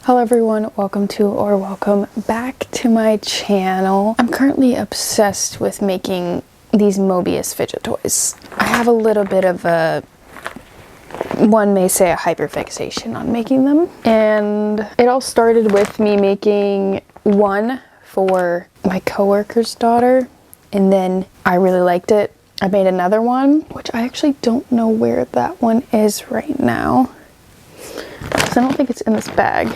Hello everyone, welcome back to my channel. I'm currently obsessed with making these Mobius fidget toys. I have a little bit of one may say a hyperfixation on making them. And it all started with me making one for my coworker's daughter, and then I really liked it. I made another one, which I actually don't know where that one is right now, because I don't think it's in this bag.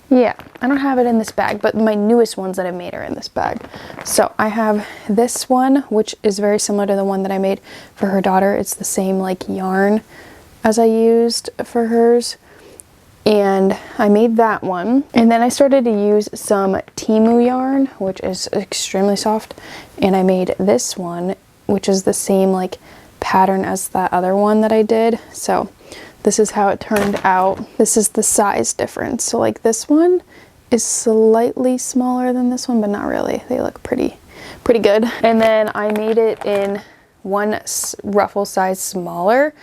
Yeah, I don't have it in this bag, but my newest ones that I've made are in this bag. So I have this one, which is very similar to the one that I made for her daughter. It's the same like yarn as I used for hers. And I made that one. And then I started to use some Temu yarn, which is extremely soft. And I made this one, which is the same like pattern as that other one that I did. So this is how it turned out. This is the size difference. So like this one is slightly smaller than this one, but not really. They look pretty good. And then I made it in one ruffle size smaller,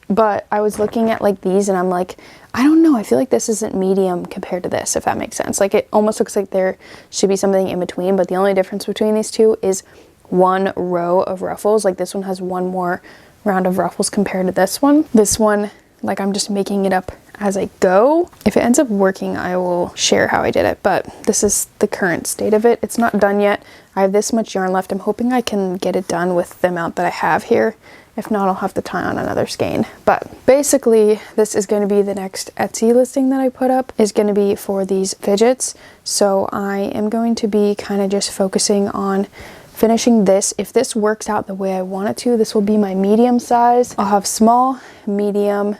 but I was looking at like these and I'm like, I don't know, I feel like this isn't medium compared to this, if that makes sense. Like it almost looks like there should be something in between, but the only difference between these two is one row of ruffles. Like this one has one more round of ruffles compared to this one. This one, like I'm just making it up as I go. If it ends up working, I will share how I did it, but this is the current state of it. It's not done yet. I have this much yarn left. I'm hoping I can get it done with the amount that I have here. If not, I'll have to tie on another skein. But basically, this is going to be the next Etsy listing that I put up, is going to be for these fidgets. So I am going to be kind of just focusing on finishing this. If this works out the way I want it to, this will be my medium size. I'll have small, medium,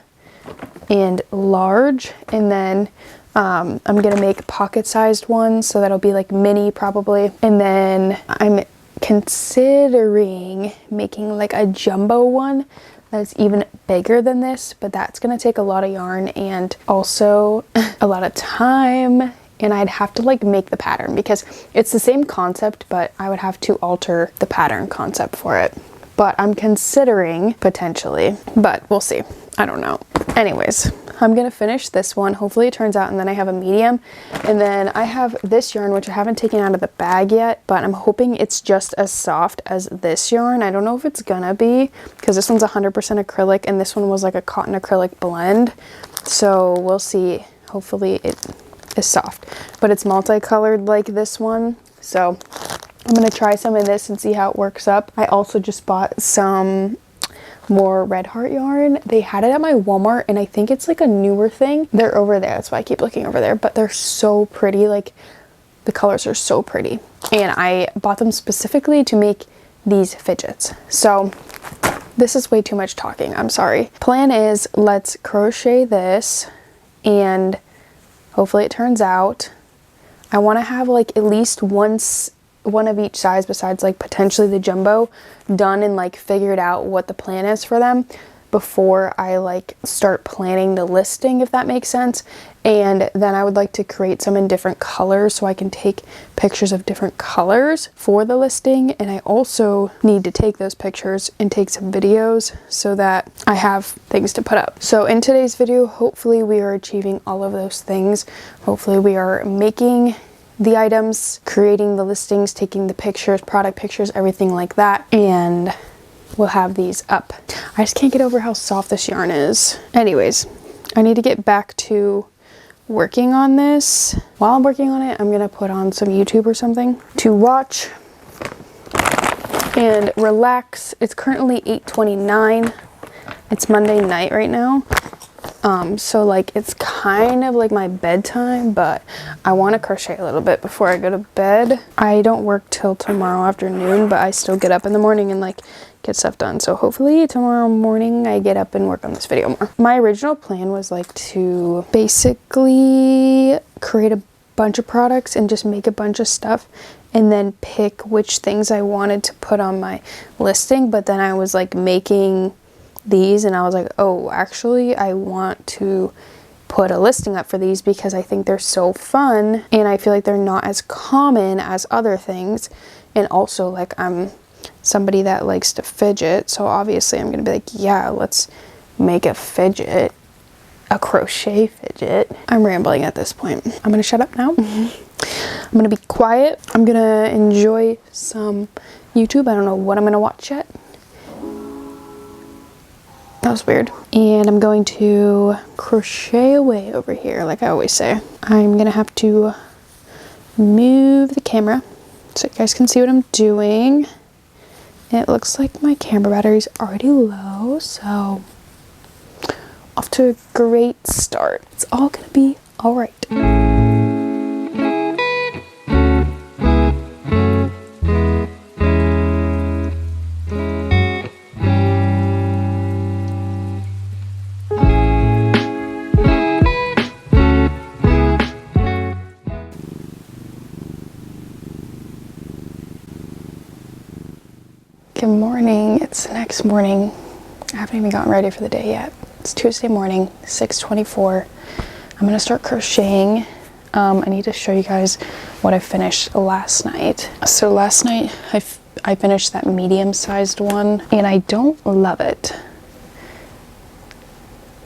and large, and then I'm gonna make pocket-sized ones, so that'll be like mini probably. And then I'm considering making like a jumbo one that's even bigger than this, but that's gonna take a lot of yarn and also a lot of time, and I'd have to like make the pattern because it's the same concept, but I would have to alter the pattern concept for it. But I'm considering potentially, but we'll see. I don't know. Anyways, I'm gonna finish this one. Hopefully it turns out, and then I have a medium. And then I have this yarn, which I haven't taken out of the bag yet, but I'm hoping it's just as soft as this yarn. I don't know if it's gonna be, because this one's 100% acrylic and this one was like a cotton acrylic blend. So we'll see. Hopefully it is soft, but it's multicolored like this one. So I'm gonna try some of this and see how it works up. I also just bought some more Red Heart yarn. They had it at my Walmart, and I think it's like a newer thing. They're over there, that's why I keep looking over there, but they're so pretty. Like the colors are so pretty, and I bought them specifically to make these fidgets. So this is way too much talking, I'm sorry. Plan is, let's crochet this and hopefully it turns out. I want to have like at least one of each size, besides like potentially the jumbo, done and like figured out what the plan is for them before I like start planning the listing, if that makes sense. And then I would like to create some in different colors so I can take pictures of different colors for the listing. And I also need to take those pictures and take some videos so that I have things to put up. So in today's video, hopefully we are achieving all of those things. Hopefully we are making the items, creating the listings, taking the pictures, product pictures, everything like that, and we'll have these up. I just can't get over how soft this yarn is. Anyways, I need to get back to working on this. While I'm working on it, I'm gonna put on some YouTube or something to watch and relax. It's currently 8:29. It's Monday night right now. So like it's kind of like my bedtime, but I want to crochet a little bit before I go to bed. I don't work till tomorrow afternoon, but I still get up in the morning and like get stuff done. So hopefully tomorrow morning I get up and work on this video more. My original plan was like to basically create a bunch of products and just make a bunch of stuff and then pick which things I wanted to put on my listing. But then I was like making these and I was like, oh, actually I want to put a listing up for these because I think they're so fun and I feel like they're not as common as other things. And also like I'm somebody that likes to fidget, so obviously I'm gonna be like, yeah, let's make a fidget a crochet fidget. I'm rambling at this point. I'm gonna shut up now. I'm gonna be quiet. I'm gonna enjoy some YouTube. I don't know what I'm gonna watch yet. That was weird. And I'm going to crochet away over here, like I always say. I'm gonna have to move the camera so you guys can see what I'm doing. It looks like my camera battery's already low, so off to a great start. It's all gonna be all right. Good morning. It's the next morning. I haven't even gotten ready for the day yet. It's Tuesday morning, 6:24. I'm gonna start crocheting. I need to show you guys what I finished last night. So last night I finished that medium-sized one, and I don't love it.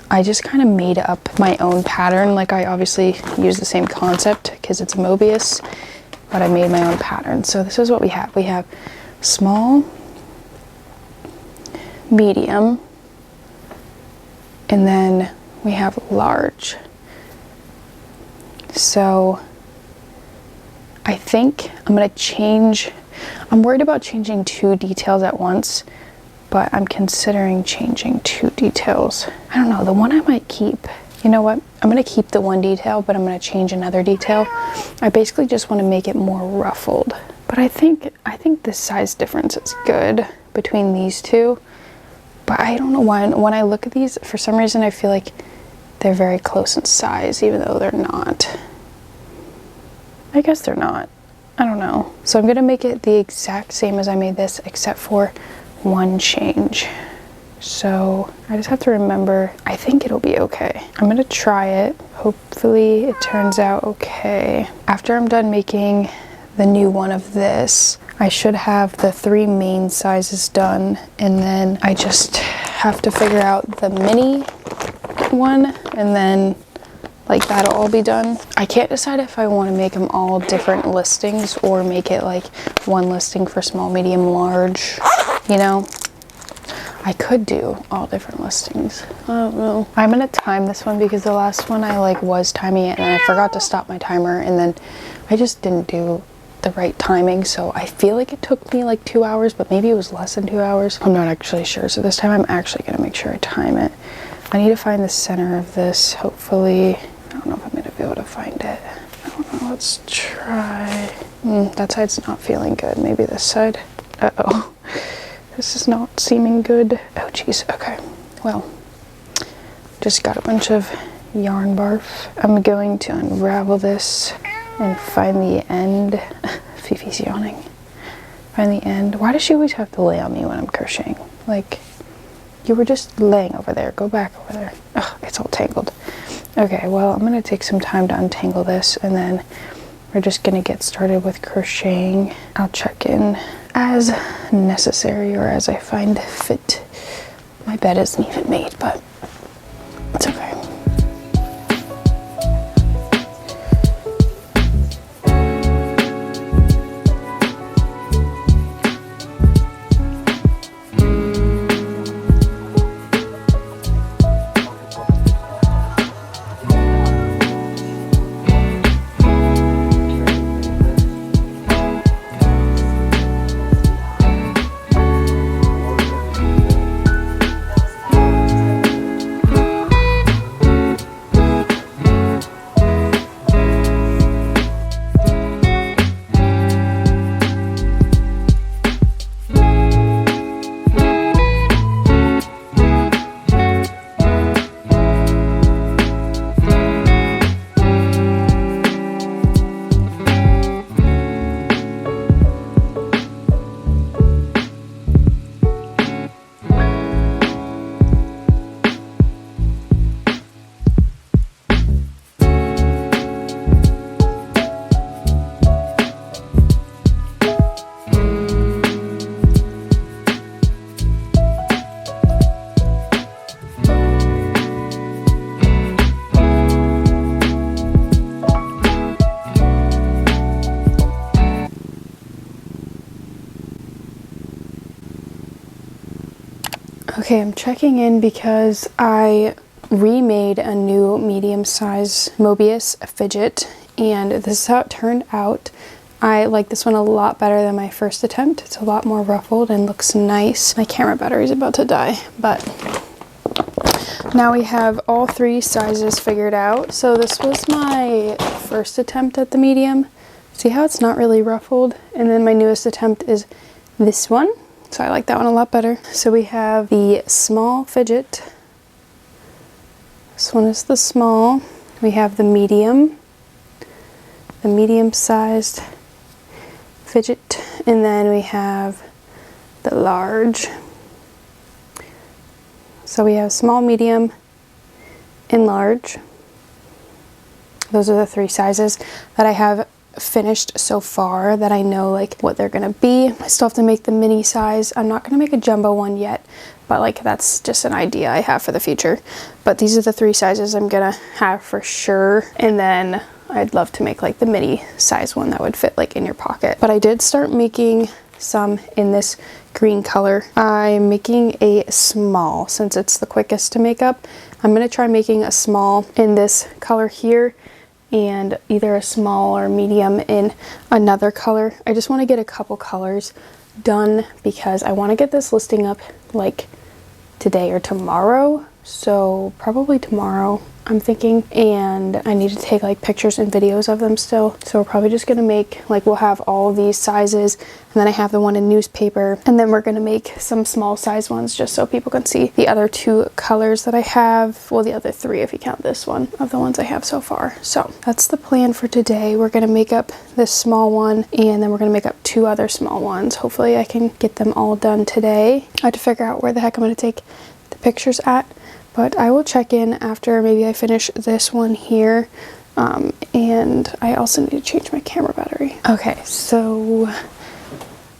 I just kind of made up my own pattern. Like, I obviously use the same concept because it's Mobius, but I made my own pattern. So this is what we have. We have small, medium, and then we have large. So I think I'm gonna change. I'm worried about changing 2 details at once, but I'm considering changing 2 details. I don't know, the one I might keep. You know what? I'm gonna keep the 1 detail, but I'm gonna change another detail. I basically just want to make it more ruffled. But I think the size difference is good between these 2. But I don't know why, when I look at these, for some reason I feel like they're very close in size, even though they're not. I guess they're not. I don't know. So I'm gonna make it the exact same as I made this, except for 1 change. So I just have to remember, I think it'll be okay. I'm gonna try it. Hopefully it turns out okay. After I'm done making the new one of this, I should have the 3 main sizes done, and then I just have to figure out the mini one, and then like that'll all be done. I can't decide if I want to make them all different listings or make it like 1 listing for small, medium, large, you know. I could do all different listings. I don't know. I'm gonna time this one because the last one I like was timing it and I forgot to stop my timer, and then I just didn't do the right timing, so I feel like it took me like 2 hours, but maybe it was less than 2 hours. I'm not actually sure, so this time I'm actually gonna make sure I time it. I need to find the center of this, hopefully. I don't know if I'm gonna be able to find it. I don't know, let's try. That side's not feeling good. Maybe this side. Uh-oh. This is not seeming good. Oh geez, okay. Well, just got a bunch of yarn barf. I'm going to unravel this and find the end. Fifi's yawning. Find the end. Why does she always have to lay on me when I'm crocheting? Like, you were just laying over there. Go back over there. Ugh, it's all tangled. Okay, well, I'm gonna take some time to untangle this, and then we're just gonna get started with crocheting. I'll check in as necessary or as I find fit. My bed isn't even made, but it's okay. Okay, I'm checking in because I remade a new medium size Mobius fidget, and this is how it turned out. I like this one a lot better than my first attempt. It's a lot more ruffled and looks nice. My camera battery is about to die, but now we have all 3 sizes figured out. So this was my first attempt at the medium. See how it's not really ruffled? And then my newest attempt is this one. So I like that one a lot better. So we have the small fidget. This one is the small. We have the medium sized fidget, and then we have the large. So we have small, medium, and large. Those are the 3 sizes that I have finished so far that I know like what they're gonna be. I still have to make the mini size. I'm not gonna make a jumbo one yet, but like that's just an idea I have for the future. But these are the 3 sizes I'm gonna have for sure, and then I'd love to make like the mini size one that would fit like in your pocket. But I did start making some in this green color. I'm making a small since it's the quickest to make up. I'm gonna try making a small in this color here and either a small or medium in another color. I just want to get a couple colors done because I want to get this listing up like today or tomorrow. So probably tomorrow, I'm thinking, and I need to take like pictures and videos of them still. So we're probably just gonna make like, we'll have all of these sizes, and then I have the one in newspaper, and then we're gonna make some small size ones just so people can see the other 2 colors that I have. Well, the other 3 if you count this one, of the ones I have so far. So that's the plan for today. We're gonna make up this small one, and then we're gonna make up 2 other small ones. Hopefully I can get them all done today. I have to figure out where the heck I'm gonna take the pictures at. But I will check in after maybe I finish this one here. And I also need to change my camera battery. Okay, so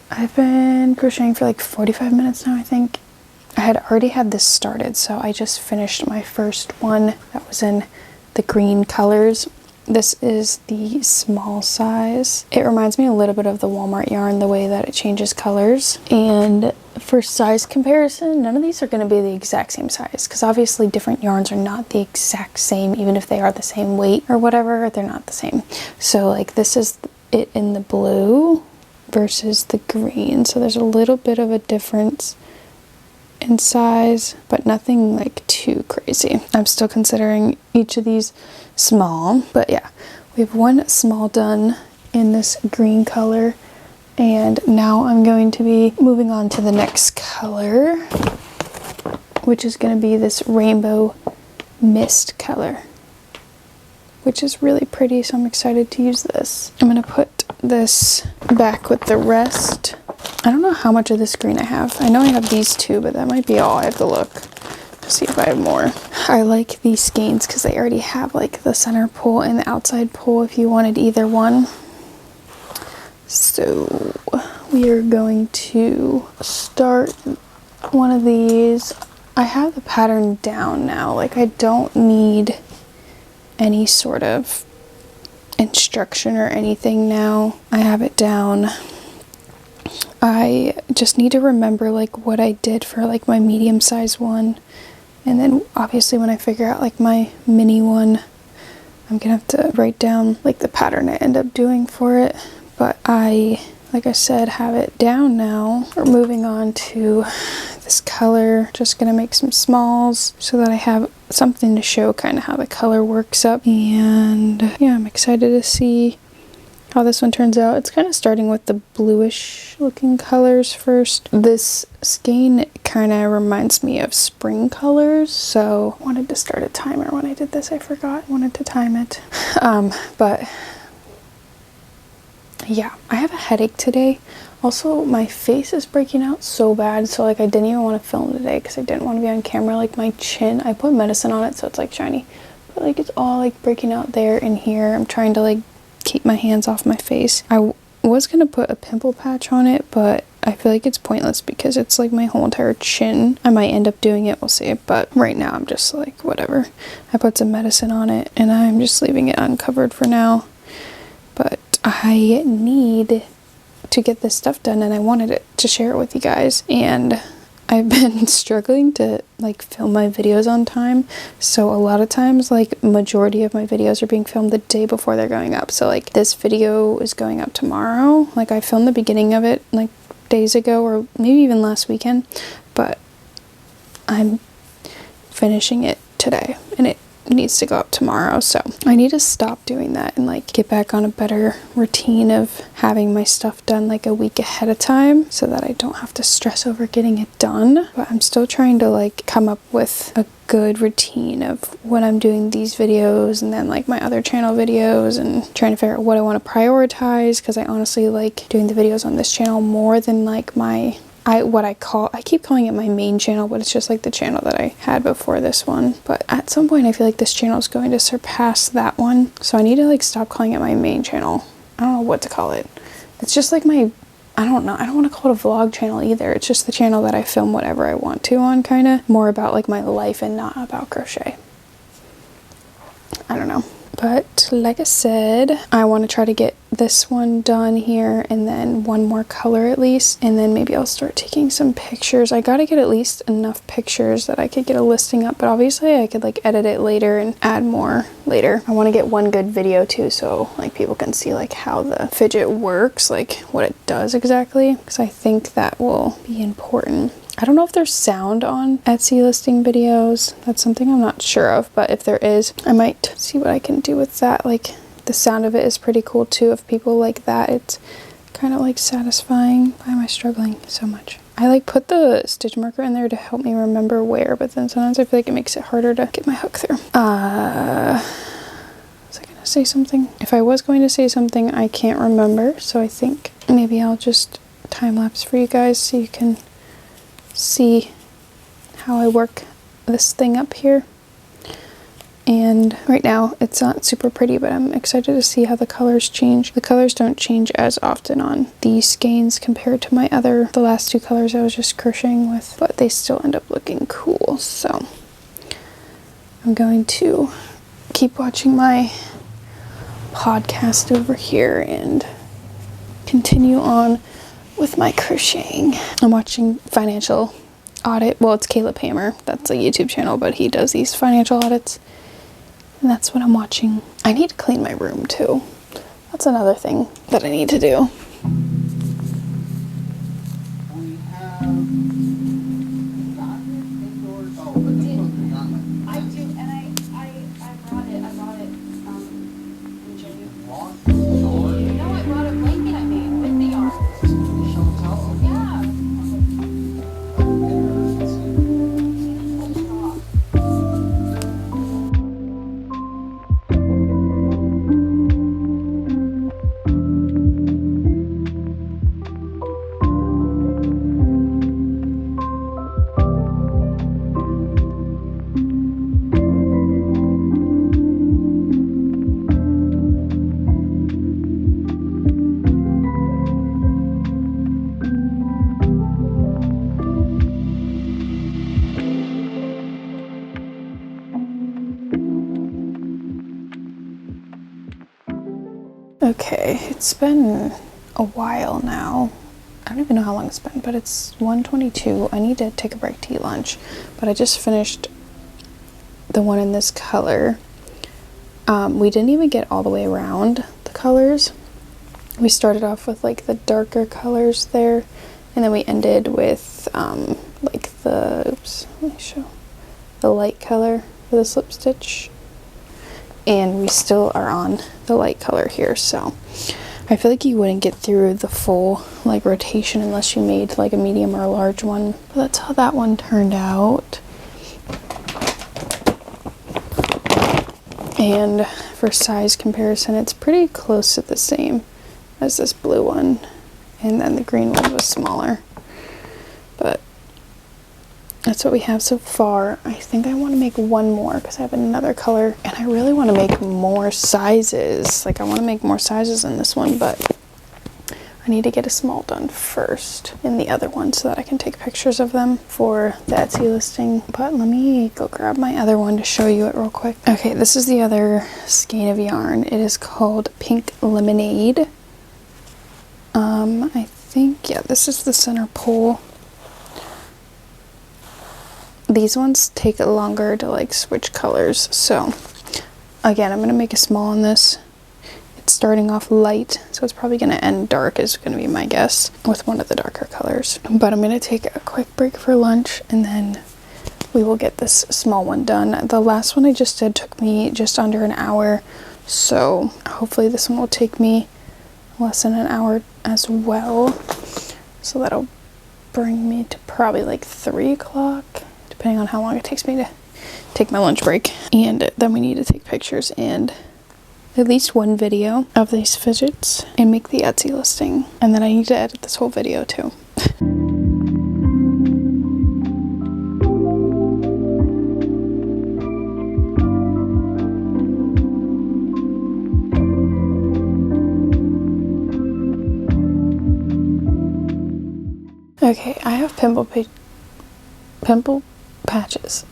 I've been crocheting for like 45 minutes now, I think. I had already had this started, so I just finished my first one that was in the green colors. This is the small size. It reminds me a little bit of the Walmart yarn, the way that it changes colors. And for size comparison, none of these are going to be the exact same size because obviously different yarns are not the exact same. Even if they are the same weight or whatever, they're not the same. So like this is it in the blue versus the green. So there's a little bit of a difference in size, but nothing like too crazy. I'm still considering each of these small, but yeah, we have one small done in this green color, and now I'm going to be moving on to the next color, which is going to be this rainbow mist color, which is really pretty, so I'm excited to use this. I'm going to put this back with the rest. I don't know how much of this green I have. I know I have these 2, but that might be all. I have to look to see if I have more. I like these skeins because they already have like the center pull and the outside pull if you wanted either one. So we are going to start one of these. I have the pattern down now. Like I don't need any sort of instruction or anything now. I have it down. I just need to remember like what I did for like my medium size one, and then obviously when I figure out like my mini one, I'm gonna have to write down like the pattern I end up doing for it. But I, like I said, have it down now. We're moving on to this color. Just gonna make some smalls so that I have something to show kind of how the color works up. And yeah, I'm excited to see how this one turns out. It's kind of starting with the bluish looking colors first. This skein kind of reminds me of spring colors, so I wanted to start a timer when I did this. I forgot, wanted to time it. But yeah, I have a headache today. Also, my face is breaking out so bad, so like I didn't even want to film today because I didn't want to be on camera. Like my chin, I put medicine on it so it's like shiny, but like it's all like breaking out there and here. I'm trying to like keep my hands off my face. I was gonna put a pimple patch on it, but I feel like it's pointless because it's like my whole entire chin. I might end up doing it, we'll see, but right now I'm just like whatever. I put some medicine on it and I'm just leaving it uncovered for now. But I need to get this stuff done and I wanted it to share it with you guys, and I've been struggling to like film my videos on time, so a lot of times like majority of my videos are being filmed the day before they're going up. So like this video is going up tomorrow. Like I filmed the beginning of it like days ago or maybe even last weekend, but I'm finishing it today and it needs to go up tomorrow. So I need to stop doing that and like get back on a better routine of having my stuff done like a week ahead of time so that I don't have to stress over getting it done. But I'm still trying to like come up with a good routine of when I'm doing these videos and then like my other channel videos, and trying to figure out what I want to prioritize, because I honestly like doing the videos on this channel more than like my I keep calling it my main channel, but it's just like the channel that I had before this one. But at some point I feel like this channel is going to surpass that one, so I need to like stop calling it my main channel. I don't know what to call it. It's just like my, I don't know, I don't want to call it a vlog channel either. It's just the channel that I film whatever I want to on, kind of more about like my life and not about crochet. I don't know. But like I said, I want to try to get this one done here and then one more color at least, and then maybe I'll start taking some pictures. I gotta get at least enough pictures that I could get a listing up, but obviously I could like edit it later and add more later. I want to get one good video too, so like people can see like how the fidget works, like what it does exactly, because I think that will be important. I don't know if there's sound on Etsy listing videos. That's something I'm not sure of, but if there is, I might see what I can do with that. Like the sound of it is pretty cool too. If people like that, it's kind of like satisfying. Why am I struggling so much? I like put the stitch marker in there to help me remember where, but then sometimes I feel like it makes it harder to get my hook through. Was I gonna say something? If I was going to say something, I can't remember, so I think maybe I'll just time lapse for you guys so you can see how I work this thing up here. And right now it's not super pretty, but I'm excited to see how the colors change. The colors don't change as often on these skeins compared to the last two colors I was just crocheting with, but they still end up looking cool. So I'm going to keep watching my podcast over here and continue on with my crocheting. I'm watching Financial Audit. Well, it's Caleb Hammer. That's a YouTube channel, but he does these financial audits. And that's what I'm watching. I need to clean my room too. That's another thing that I need to do. We have indoors. Oh, but this one's not. I do, and I brought it, in January. Lost the door. No, I brought a blanket I made with the yarn. Show tell. Yeah. Okay, it's been a while now. I don't even know how long it's been, but it's 1:22. I need to take a break to eat lunch, but I just finished the one in this color. We didn't even get all the way around the colors. We started off with like the darker colors there, and then we ended with like the, let me show, the light color for the slip stitch. And we still are on the light color here, so I feel like you wouldn't get through the full like rotation unless you made like a medium or a large one. But that's how that one turned out. And for size comparison, it's pretty close to the same as this blue one, and then the green one was smaller, but that's what we have so far. I think I want to make one more because I have another color, and I really want to make more sizes. Like I want to make more sizes in this one, but I need to get a small done first in the other one so that I can take pictures of them for the Etsy listing. But let me go grab my other one to show you it real quick. Okay, this is the other skein of yarn. It is called Pink Lemonade. I think, yeah, this is the center pole. these ones take longer to like switch colors. So again, I'm gonna make a small on this. It's starting off light, so it's probably gonna end dark is gonna be my guess with one of the darker colors. But I'm gonna take a quick break for lunch and then we will get this small one done. The last one I just did took me just under an hour, so hopefully this one will take me less than an hour as well. So that'll bring me to probably like 3 o'clock, depending on how long it takes me to take my lunch break. And then we need to take pictures and at least one video of these fidgets and make the Etsy listing. And then I need to edit this whole video too. Okay, I have pimple patches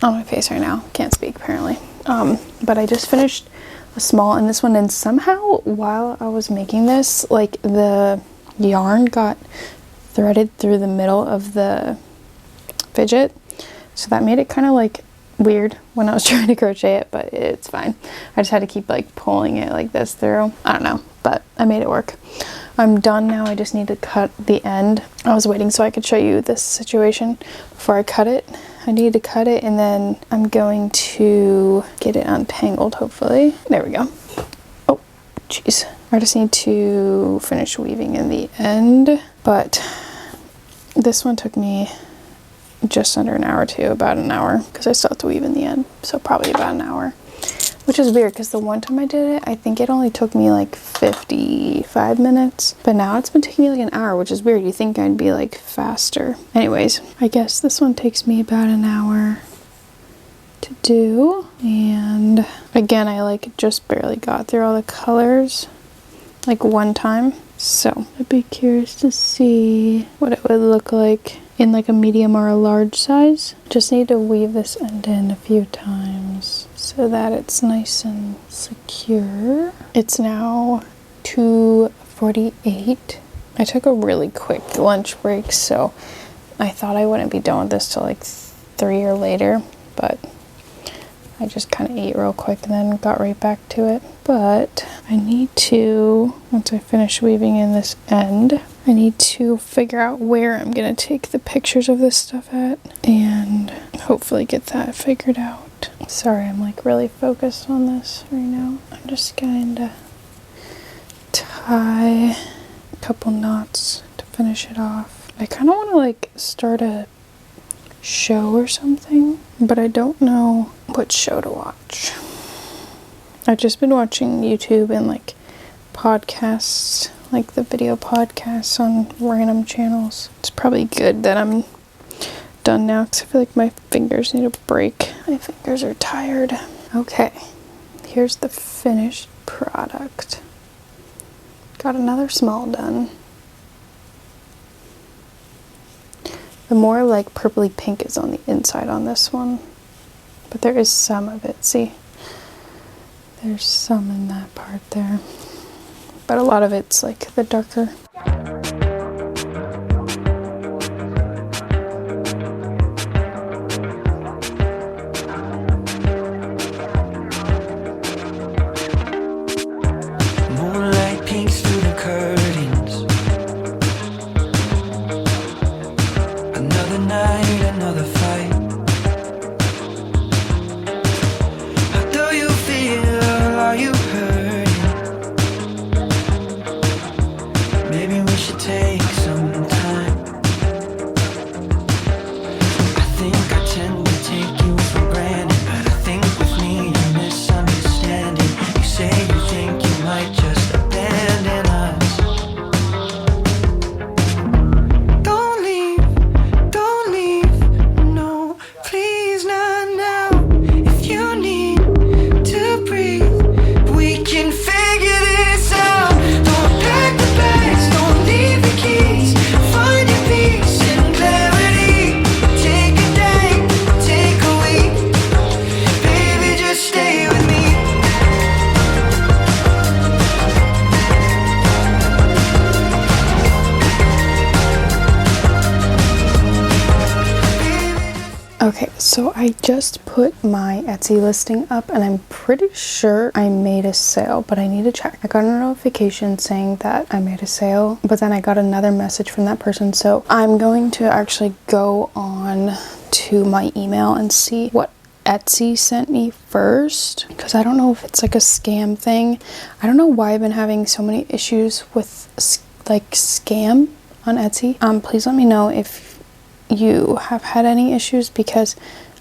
on my face right now. Can't speak apparently. But I just finished a small and this one, and somehow while I was making this, like the yarn got threaded through the middle of the fidget, so that made it kind of like weird when I was trying to crochet it, but it's fine. I just had to keep like pulling it like this through. I don't know, but I made it work. I'm done now. I just need to cut the end. I was waiting so I could show you this situation before I cut it. I need to cut it and then I'm going to get it untangled, hopefully. There we go. Oh, jeez. I just need to finish weaving in the end, but this one took me just under an hour too, about an hour, because I still have to weave in the end, so probably about an hour. Which is weird because the one time I did it, I think it only took me like 55 minutes. But now it's been taking me like an hour, which is weird. You think I'd be like faster. Anyways, I guess this one takes me about an hour to do. And again, I like just barely got through all the colors like one time. So I'd be curious to see what it would look like in like a medium or a large size. Just need to weave this end in a few times so that it's nice and secure. It's now 2:48. I took a really quick lunch break, so I thought I wouldn't be done with this till like 3 or later, but I just kind of ate real quick and then got right back to it. But I need to, once I finish weaving in this end, I need to figure out where I'm gonna take the pictures of this stuff at and hopefully get that figured out. Sorry, I'm like really focused on this right now. I'm just going to tie a couple knots to finish it off. I kind of want to like start a show or something, but I don't know what show to watch. I've just been watching YouTube and like podcasts, like the video podcasts on random channels. It's probably good that I'm done now because I feel like my fingers need a break. My fingers are tired. Okay, here's the finished product. Got another small done. The more like purpley pink is on the inside on this one, but there is some of it. See, there's some in that part there, but a lot of it's like the darker. Moonlight peeks through the curtains. Another night, another fight. How do you feel? Are you hurting? So I just put my Etsy listing up and I'm pretty sure I made a sale, but I need to check. I got a notification saying that I made a sale, but then I got another message from that person. So I'm going to actually go on to my email and see what Etsy sent me first, because I don't know if it's like a scam thing. I don't know why I've been having so many issues with like scam on Etsy. Please let me know if you have had any issues, because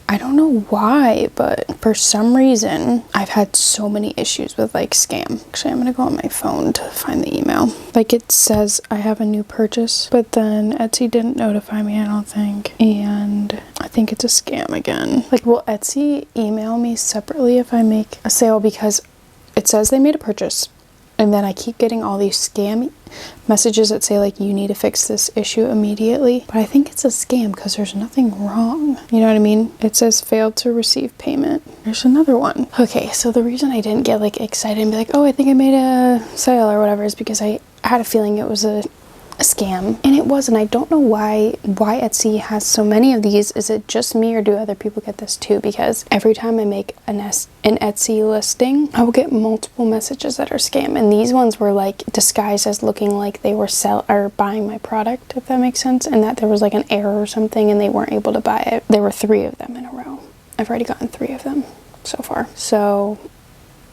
I don't know why, but for some reason I've had so many issues with like scam. Actually, I'm gonna go on my phone to find the email. Like, it says I have a new purchase, but then Etsy didn't notify me, I don't think, and I think it's a scam again. Like, will Etsy email me separately if I make a sale? Because it says they made a purchase, and then I keep getting all these scam messages that say like, you need to fix this issue immediately. But I think it's a scam because there's nothing wrong. You know what I mean? It says failed to receive payment. There's another one. Okay, so the reason I didn't get like excited and be like, oh, I think I made a sale or whatever, is because I had a feeling it was a scam, and it wasn't. I don't know why Etsy has so many of these. Is it just me, or do other people get this too? Because every time I make an Etsy listing, I will get multiple messages that are scam, and these ones were like disguised as looking like they were buying my product, if that makes sense, and that there was like an error or something and they weren't able to buy it. There were 3 of them in a row. I've already gotten 3 of them so far, so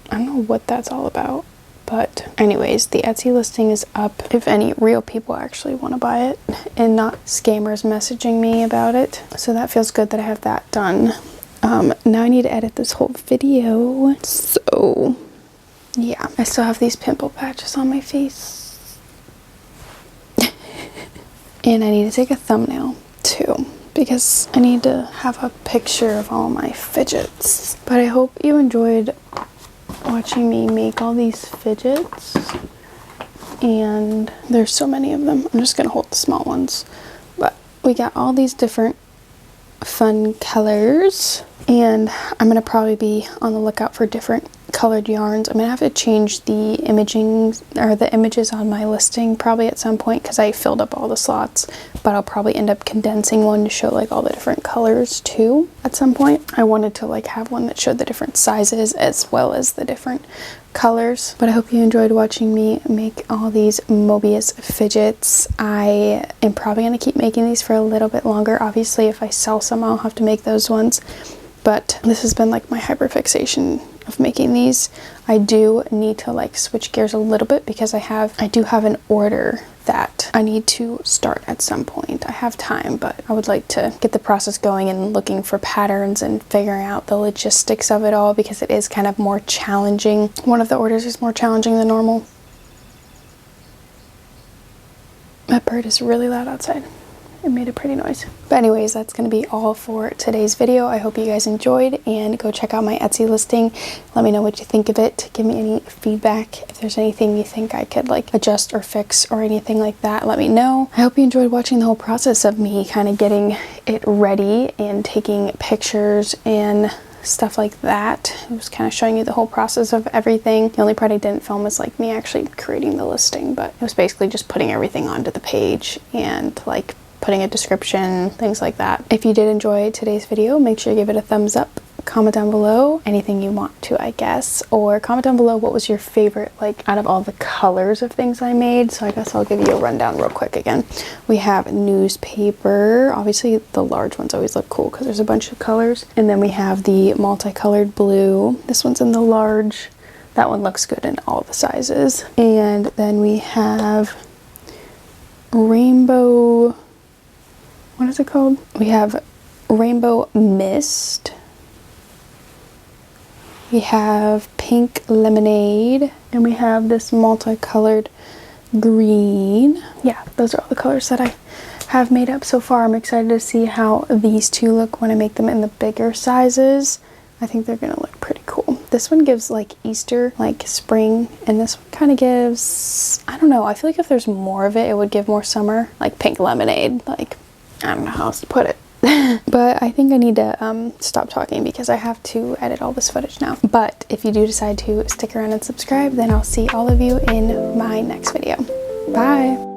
I don't know what that's all about. But anyways, the Etsy listing is up if any real people actually want to buy it and not scammers messaging me about it. So that feels good that I have that done. Now I need to edit this whole video. So yeah, I still have these pimple patches on my face. And I need to take a thumbnail too, because I need to have a picture of all my fidgets. But I hope you enjoyed watching me make all these fidgets, and there's so many of them. I'm just gonna hold the small ones, but we got all these different fun colors, and I'm gonna probably be on the lookout for different colored yarns. I'm gonna have to change the imaging or the images on my listing probably at some point, because I filled up all the slots, but I'll probably end up condensing one to show like all the different colors too at some point. I wanted to like have one that showed the different sizes as well as the different colors. But I hope you enjoyed watching me make all these Mobius fidgets. I am probably going to keep making these for a little bit longer. Obviously, if I sell some, I'll have to make those ones, but this has been like my hyperfixation of making these. I do need to like switch gears a little bit, because I do have an order that I need to start at some point. I have time, but I would like to get the process going and looking for patterns and figuring out the logistics of it all, because it is kind of more challenging. One of the orders is more challenging than normal. That bird is really loud outside. It made a pretty noise. But anyways, that's going to be all for today's video. I hope you guys enjoyed, and go check out my Etsy listing. Let me know what you think of it. Give me any feedback. If there's anything you think I could like adjust or fix or anything like that, let me know. I hope you enjoyed watching the whole process of me kind of getting it ready and taking pictures and stuff like that. It was kind of showing you the whole process of everything. The only part I didn't film was like me actually creating the listing, but it was basically just putting everything onto the page and like putting a description, things like that. If you did enjoy today's video, make sure you give it a thumbs up. Comment down below anything you want to, I guess, or comment down below what was your favorite, like out of all the colors of things I made. So I guess I'll give you a rundown real quick again. We have newspaper. Obviously the large ones always look cool because there's a bunch of colors. And then we have the multicolored blue. This one's in the large. That one looks good in all the sizes. And then we have rainbow, what is it called? We have rainbow mist. We have pink lemonade, and we have this multicolored green. Yeah, those are all the colors that I have made up so far. I'm excited to see how these two look when I make them in the bigger sizes. I think they're gonna look pretty cool. This one gives like Easter, like spring, and this one kind of gives, I don't know, I feel like if there's more of it, it would give more summer, like pink lemonade, like, I don't know how else to put it. But I think I need to stop talking because I have to edit all this footage now. But if you do decide to stick around and subscribe, then I'll see all of you in my next video. Bye!